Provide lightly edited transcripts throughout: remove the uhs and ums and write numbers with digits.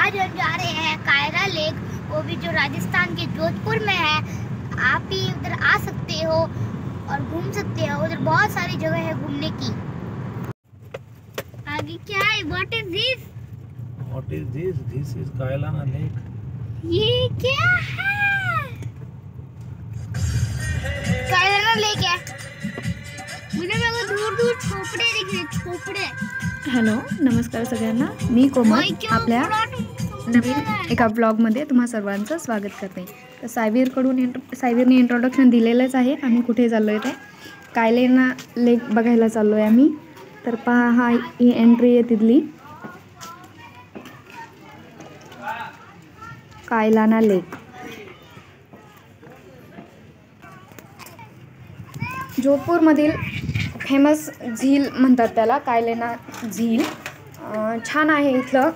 आज हम जा रहे हैं कायरा लेक, वो भी जो राजस्थान के जोधपुर में है। आप भी उधर आ सकते हो और घूम सकते हो, उधर बहुत सारी जगह है घूमने की। आगे क्या है? What is this? What is this? This is Kailana Lake. ये क्या है? कायरा लेक है। मुझे दूर दूर झोपड़े दिख रहे, झोपड़े। हॅलो, नमस्कार सगळ्यांना. मी कोमल आपल्या नवीन एका ब्लॉगमध्ये तुम्हा सर्वांचं स्वागत करते. तर सायवीरने इंट्रोडक्शन दिलेलंच आहे. आम्ही कुठे चाललो आहे ते कायलेना लेक बघायला चाललो आहे आम्ही. तर पहा, हा ही एंट्री आहे तिथली कायलाना लेक. जोधपूरमधील फेमस झील म्हणतात त्याला, कायलेना झील. छान आहे इथलं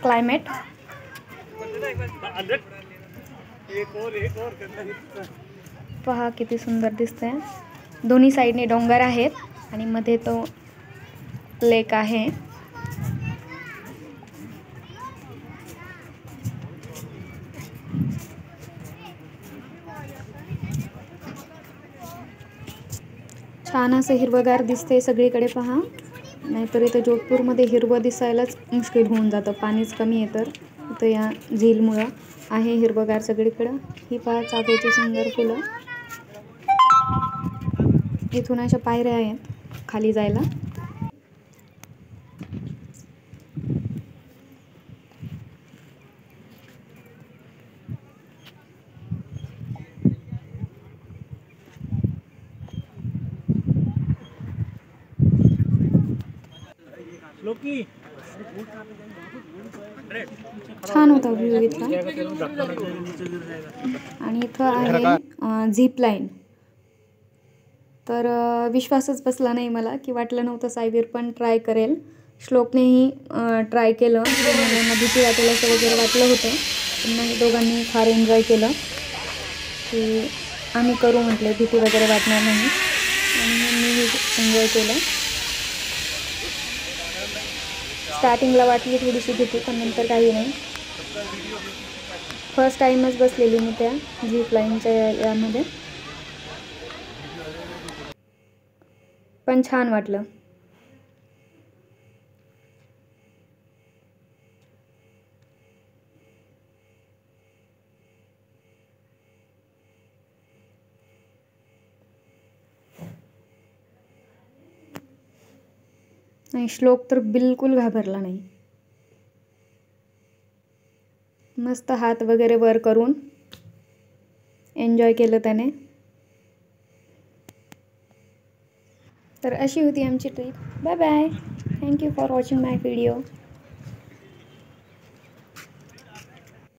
क्लायमेट. पहा किती सुंदर दिसतंय. दोन्ही साईडने डोंगर आहेत आणि मध्ये तो लेक आहे. छान असं हिरवगार दिसते सगळीकडे. पहा, नाहीतर इथं जोधपूरमध्ये हिरवं दिसायलाच मुश्किल होऊन जातं, पाणीच कमी आहे. तर इथं या झीलमुळं आहे हिरवगार सगळीकडं. ही पहा चाफ्याची सुंदर फुलं. इथून अशा पायऱ्या आहेत खाली जायला. छान होता व्ह्यू इथला. आणि इथं आहे झिप लाईन. तर विश्वासच बसला नाही मला, की वाटलं नव्हतं सायवीर पण ट्राय करेल. श्लोकनेही ट्राय केलं. मुलांना भीती वाटेल असं वगैरे वाटलं होतं, पण नाही, दोघांनी फार एन्जॉय केलं. की आम्ही करू म्हटले, भीती वगैरे वाटणार नाही. आणि मीही एन्जॉय केलं. स्टार्टिंगला वाटली थोडीशी भीती, पण नंतर काही नाही. फर्स्ट टाईमच बसलेली मी त्या झीप लाईनच्या यामध्ये, पण छान वाटलं. नाही, श्लोक तर बिलकुल घाबरला नाही. मस्त हात वगैरे वर करून एन्जॉय केलं त्याने. तर अशी होती आमची trip. Bye bye. Thank you for watching my video.